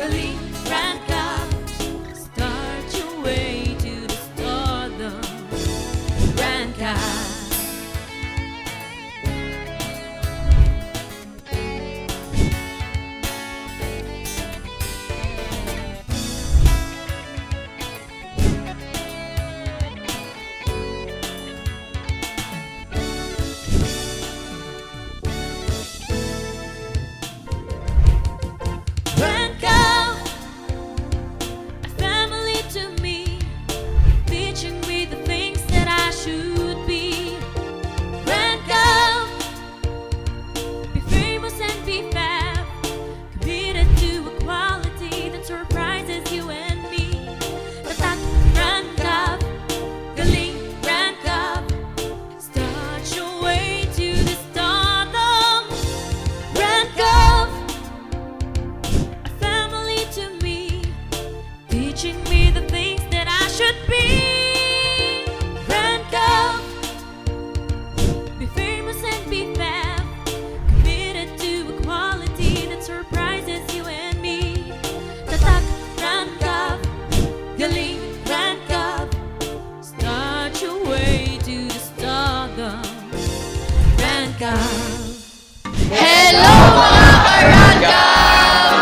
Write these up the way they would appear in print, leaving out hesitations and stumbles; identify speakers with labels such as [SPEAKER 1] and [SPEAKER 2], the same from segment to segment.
[SPEAKER 1] galing, rank up, start your way to the stardom. Rank up. Rank up, a family to me, teaching me the things that I should be. Rank up, be famous and be fab, committed to equality that surprises you and me. Tatak, rank up, galing, rank up, start your way to the stardom. Rank up, a family to me, teaching me the things that I should be. Rank up, be famous and be fab, committed to equality that surprises you and me. Tatak, rank up, galing, rank up, start your way to the stardom. Rank up.
[SPEAKER 2] Hello mga karangka!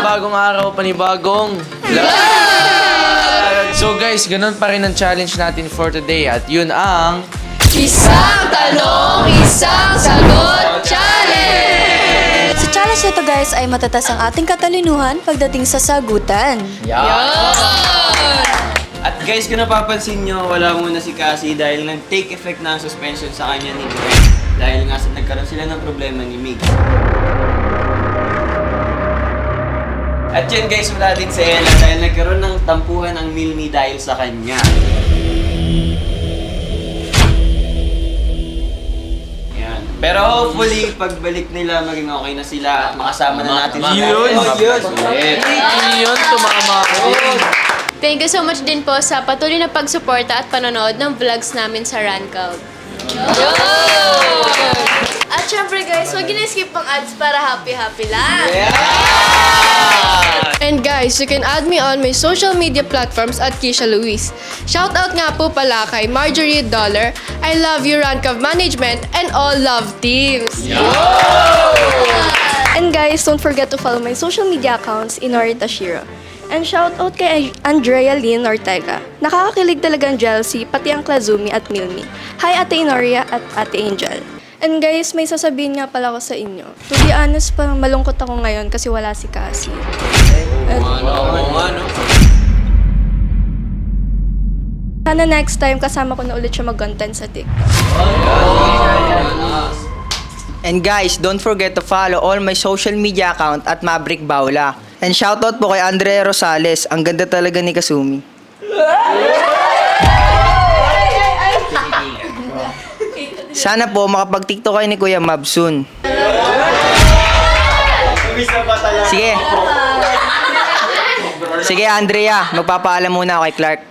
[SPEAKER 3] Bagong araw, panibagong vlog! So guys, ganun pa rin ang challenge natin for today at yun ang
[SPEAKER 2] Isang tanong, isang sagot challenge!
[SPEAKER 4] Sa challenge nito guys ay matatas ang ating katalinuhan pagdating sa sagutan.
[SPEAKER 5] At guys, kung napapansin nyo, wala muna si Cassie dahil nag-take effect na ang suspension sa kanya ni Greg. Dahil nga sa nagkaroon sila ng problema ni Mig. At yun guys, wala din si Ella dahil nagkaroon ng tampuhan ang Milmi dahil sa kanya. Yan. Pero hopefully, pagbalik nila, maging okay na sila at makasama na natin sila.
[SPEAKER 3] yun, tumama ko.
[SPEAKER 2] Thank you so much din po sa patuloy na pagsuporta at panonood ng vlogs namin sa Rancout. At syempre guys, huwag na-skip ang ads para happy-happy lang. And guys, you can add me on my social media platforms at Kisha Luis. Shoutout nga po pala kay Marjorie Dollar, I love you Rancout Management, and all love teams.
[SPEAKER 4] And guys, don't forget to follow my social media accounts, Inori Tashiro. And shoutout kay Andrea Lynn Ortega. Nakakakilig talagang jealousy, pati ang Klazumi at Milmi. Hi Ate Inoria at Ate Angel. And guys, may sasabihin nga pala ako sa inyo. To be honest, parang malungkot ako ngayon kasi wala si Cassie. Sana next time kasama ko na ulit siya mag-content sa TikTok.
[SPEAKER 6] And guys, don't forget to follow all my social media account at Maverick Baula. And shoutout po kay Andrea Rosales. Ang ganda talaga ni Kasumi. Sana po makapag-TikTok kayo ni Kuya Mab soon. Sige. Sige Andrea, magpapaalam muna ako kay Clark.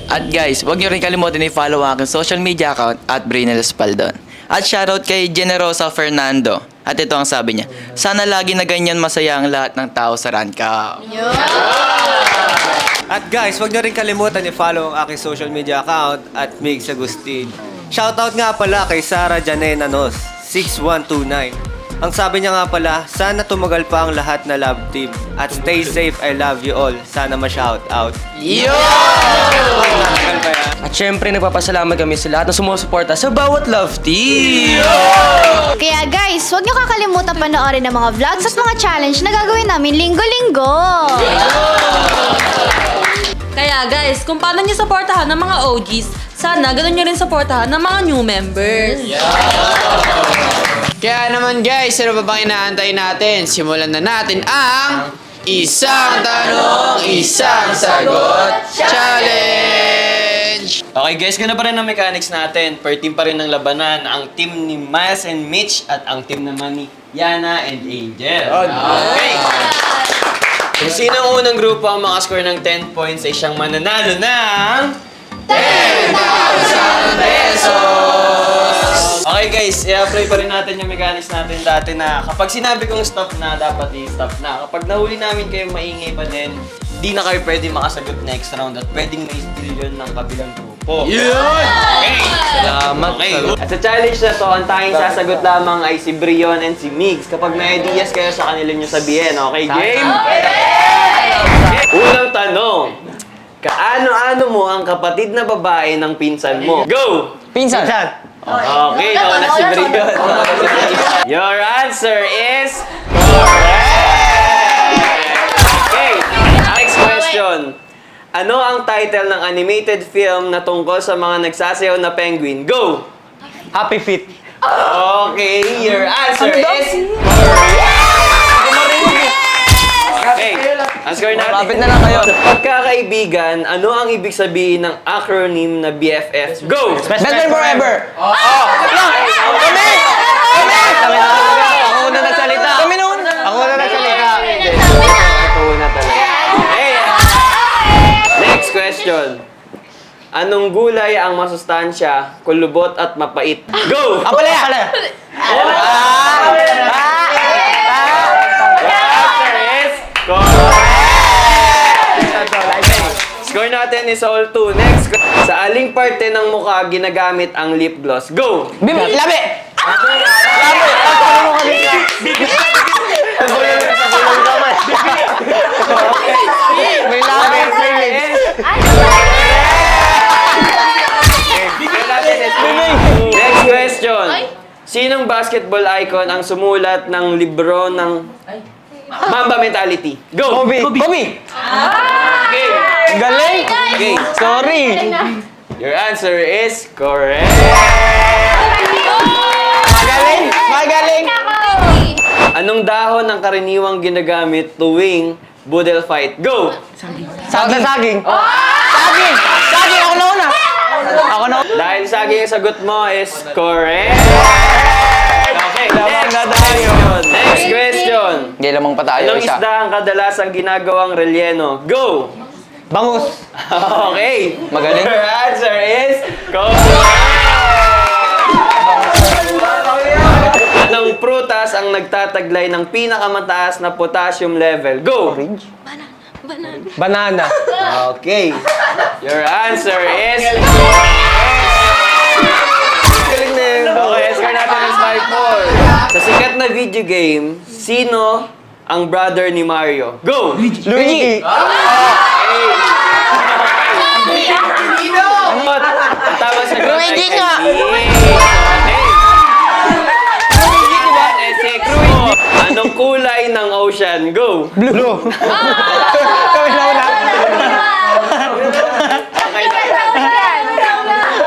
[SPEAKER 3] At guys, huwag niyo rin kalimutan i-follow ang aking social media account at Brinel Espaldon. At shoutout kay Generosa Fernando. At ito ang sabi niya, sana lagi na ganyan masaya ang lahat ng tao sa Rancout.
[SPEAKER 5] At guys, huwag nyo rin kalimutan i-follow ang aking social media account at Migs Agustin. Shoutout nga pala kay Sarah Janena Nos, 6129. Ang sabi niya nga pala, sana tumagal pa ang lahat na love team. At stay safe, I love you all. Sana ma-shoutout.
[SPEAKER 3] At syempre, nagpapasalamat kami sa lahat na sumusuporta sa bawat love team.
[SPEAKER 7] Kaya guys, huwag niyo kakalimutan panoorin ang mga vlogs at mga challenge na gagawin namin linggo-linggo.
[SPEAKER 1] Kaya guys, kung paano nyo supportahan ng mga OGs, sana ganun nyo rin supportahan ng mga new members.
[SPEAKER 8] Kaya naman guys, ano pa bang inaantay natin? Simulan na natin ang Isang Tanong, Isang Sagot Challenge!
[SPEAKER 5] Okay guys, ganda pa rin ang mechanics natin. Per team pa rin ng labanan. Ang team ni Miles and Mitch at ang team naman ni Yana and Angel. Okay! Kung sino ang unang grupo ang makascore ng 10 points ay siyang mananalo ng 10,000 pesos! Okay
[SPEAKER 9] Okay guys, i-apply pa rin natin yung mechanics natin dati na kapag sinabi kong stop na, dapat i-stop na. Kapag nahuli namin kayo maingay pa din, di na kayo pwede makasagot next round at pwedeng may steal yun ng kabilang grupo. Yun! Okay! Salamat. Okay. At sa challenge na to, ang tanging sasagot lamang ay si Brion and si Migs. Kapag may ideas kayo sa kanila nyo sabihin, okay game? Unang tanong. Kaano-ano mo ang kapatid na babae ng pinsan mo? Go!
[SPEAKER 3] Pinsan!
[SPEAKER 9] Okay, nauna si Brion. Your answer is correct! Okay, next question. Ano ang title ng animated film na tungkol sa mga nagsasayaw na penguin? Go!
[SPEAKER 5] Happy Feet.
[SPEAKER 9] Okay, your answer is correct! Okay, ang score natin.
[SPEAKER 3] Malapit na lang kayo.
[SPEAKER 9] Sa pagkakaibigan, ano ang ibig sabihin ng acronym na BFF? Go!
[SPEAKER 3] Best friend forever!
[SPEAKER 9] Ako na nagsalita.
[SPEAKER 3] Kami noon!
[SPEAKER 9] Ako na nagsalita. Ako na talaga. Hey! Next question. Anong gulay ang masustansya, kulubot at mapait? Go!
[SPEAKER 3] Apalaya!
[SPEAKER 9] Score natin is all 2. Next, sa aling parte ng mukha ginagamit ang lip gloss? Go!
[SPEAKER 3] Labi!
[SPEAKER 9] May labi! Next question. Sinong basketball icon ang sumulat ng libro ng Mamba Mentality? Go!
[SPEAKER 3] Kobe!
[SPEAKER 9] Okay.
[SPEAKER 3] Galing!
[SPEAKER 9] Okay.
[SPEAKER 3] Sorry!
[SPEAKER 9] Your answer is correct.
[SPEAKER 3] Magaling! Magaling!
[SPEAKER 9] Anong dahon ang karaniwang ginagamit tuwing budel fight? Go!
[SPEAKER 3] Saging! Saging! Saging! Saging! Ako nauna! Ako na.
[SPEAKER 9] Dahil saging ang sagot mo is correct. Okay, next question.
[SPEAKER 3] Hindi lamang pa tayo
[SPEAKER 9] Anong isda ang kadalasang ginagawang relleno? Go!
[SPEAKER 5] Bangus.
[SPEAKER 9] Okay.
[SPEAKER 3] Magaling.
[SPEAKER 9] Your answer is correct. Anong prutas ang nagtataglay ng pinakamataas na potassium level? Go!
[SPEAKER 5] Banana.
[SPEAKER 9] Okay. Your answer is okay, score natin ng 5-4. Sa sikat na video game, sino ang brother ni Mario? Go!
[SPEAKER 3] Luigi!
[SPEAKER 9] Tama sa
[SPEAKER 3] Luigi nga!
[SPEAKER 9] Anong kulay ng ocean? Go!
[SPEAKER 5] Blue. Kami na una.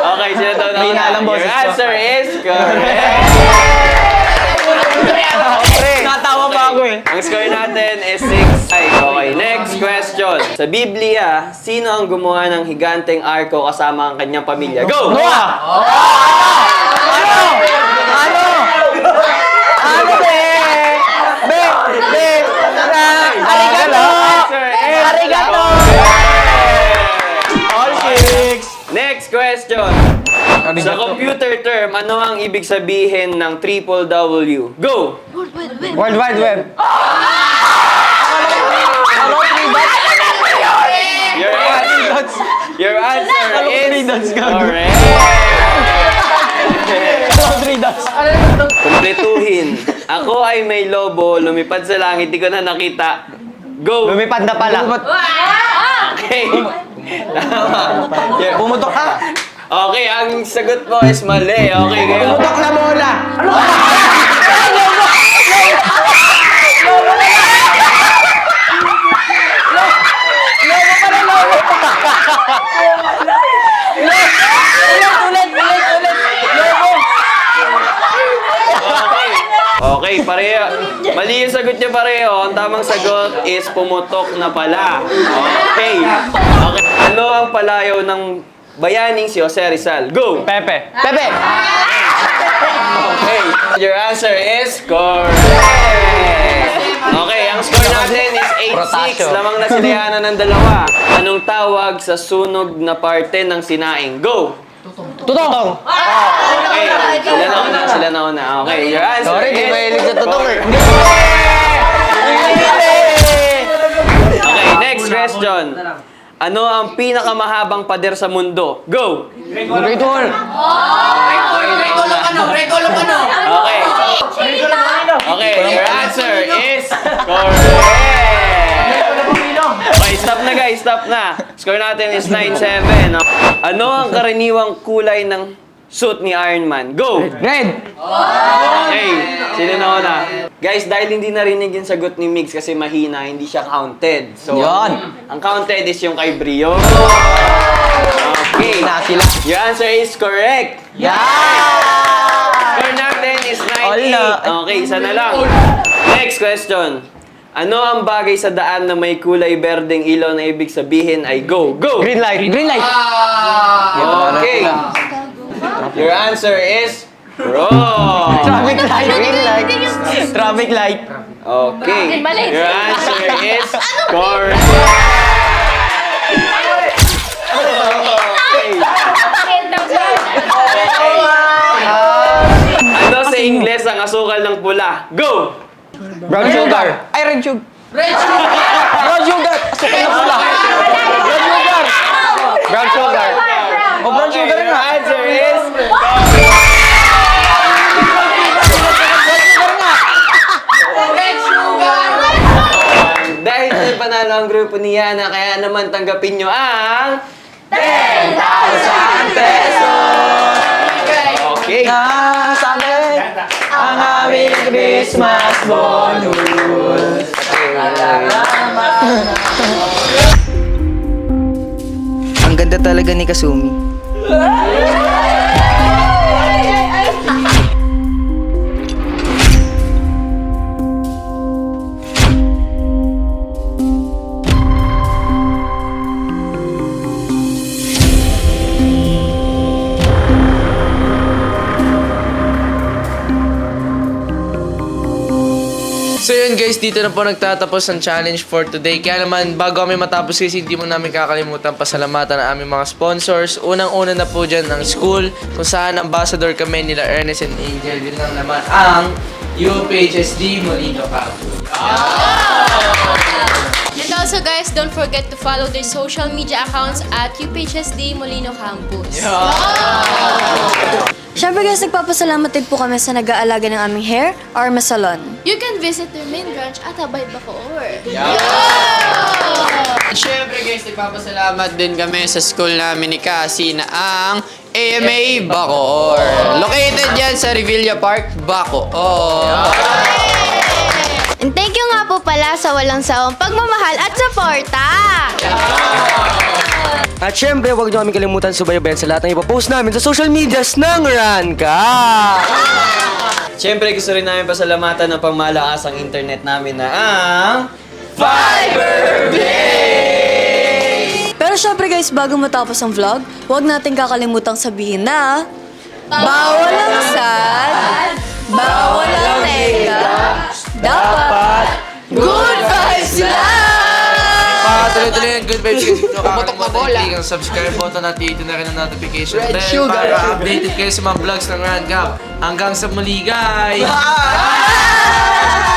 [SPEAKER 9] Okay, sino daw na?
[SPEAKER 3] May inaalam,
[SPEAKER 9] Your
[SPEAKER 3] boses ko.
[SPEAKER 9] answer is correct.
[SPEAKER 3] Natawa pa ako eh.
[SPEAKER 9] Ang score natin is 6. Okay, next question. Sa Biblia, sino ang gumawa ng higanteng arko kasama ang kanyang pamilya? Go!
[SPEAKER 3] Noah! Ano be? Arigato! Arigato!
[SPEAKER 9] All six! Next question. Sa computer term, ano ang ibig sabihin ng triple W? Go!
[SPEAKER 5] World Wide Web.
[SPEAKER 9] Your answer is correct. Kumpletuhin. Ako ay may lobo, lumipad sa langit, di ko na nakita. Go!
[SPEAKER 5] Lumipad na pala.
[SPEAKER 9] Okay. Yeah.
[SPEAKER 3] Pumutok ka!
[SPEAKER 9] Okay, ang sagot mo is mali. Okay, kayo.
[SPEAKER 3] Pumutok na bola!
[SPEAKER 9] Okay, pareho. Mali yung sagot niya pareho. Ang tamang sagot is pumutok na pala. Okay. Okay. Ano ang palayaw ng bayaning si Jose Rizal? Go!
[SPEAKER 5] Pepe.
[SPEAKER 3] Pepe!
[SPEAKER 9] Okay. Your answer is correct. Okay, ang score natin is 8-6. Lamang na sinayanan ng dalawa. Anong tawag sa sunog na parte ng sinaing? Go! Tutong! Okay, sila nauna. Okay, your answer
[SPEAKER 6] Sorry, di
[SPEAKER 9] is...
[SPEAKER 6] mahilig sa tutong eh.
[SPEAKER 9] Okay, next question. Ano ang pinakamahabang pader sa mundo? Go!
[SPEAKER 6] Great one.
[SPEAKER 9] Okay. Okay, your answer is correct. Okay, stop na guys, stop na. Score natin is 9-7. Ano ang karaniwang kulay ng suit ni Iron Man? Go!
[SPEAKER 6] Red.
[SPEAKER 9] Okay, sino na una? Guys, dahil hindi narinig yung sagot ni Migs kasi mahina, hindi siya counted. So,
[SPEAKER 6] Yan.
[SPEAKER 9] ang counted is yung kay Brio. Okay, your answer is correct. Score natin is 9-8. Okay, isa na lang. Next question. Ano ang bagay sa daan na may kulay berdeng ilaw na ibig sabihin ay go? Go!
[SPEAKER 6] Green light. Green light.
[SPEAKER 9] Okay. Your answer is wrong.
[SPEAKER 6] Traffic light. Green light. Traffic light.
[SPEAKER 9] Okay. Your answer is correct. Ano sa Ingles ang asukal ng pula? Go!
[SPEAKER 6] Brown sugar. Ay, red sugar. Brown sugar. Asukal na pula. Brown sugar. Brown sugar. O, brown sugar
[SPEAKER 9] Your
[SPEAKER 6] nga.
[SPEAKER 9] answer is dahil sa panalo ang grupo ni Yana, kaya naman tanggapin nyo ang 10,000 pesos! Okay.
[SPEAKER 6] Sa amin, ang aming Christmas bonus. Ang ganda talaga ni Kasumi.
[SPEAKER 10] So yun guys, dito na po nagtatapos ang challenge for today. Kaya naman, bago kami matapos guys, hindi mo namin kakalimutan pasalamatan ang aming mga sponsors. Unang-una na po dyan ang school, kung saan ambassador kami nila Ernest and Angel. Yun lang naman ang UPHSD Molino Campus.
[SPEAKER 2] And also guys, don't forget to follow their social media accounts at UPHSD Molino Campus.
[SPEAKER 11] Syempre guys, nagpapasalamat din po kami sa nag-aalaga ng aming hair, Arma Salon.
[SPEAKER 2] You can visit their main branch at Abay Bacoor.
[SPEAKER 8] At syempre guys, nagpapasalamat din kami sa school namin ni Cassie na ang AMA Bacoor. Located yan sa Revilla Park, Bacoor.
[SPEAKER 7] And thank you nga po pala sa walang sawang pagmamahal at suporta.
[SPEAKER 6] At syempre, huwag niyo kami kalimutan subaybayan sa lahat ng ipapost namin sa social medias ng Ranka.
[SPEAKER 9] Siyempre, gusto rin namin pasalamatan ng pangmalakas ang internet namin na ang Fiberbase!
[SPEAKER 11] Pero syempre guys, bago matapos ang vlog, huwag natin kakalimutang sabihin na bawal ang sad, bawal ang nega, dapat good vibes lang!
[SPEAKER 10] Tuloy-tuloy ang good vibes guys. Pumotok na bola. Click ang subscribe button at hit na rin ang notification
[SPEAKER 6] Red
[SPEAKER 10] bell
[SPEAKER 6] sugar.
[SPEAKER 10] para updated kayo sa mga vlogs ng Rand Cup. Hanggang sa muli guys!
[SPEAKER 6] Bye!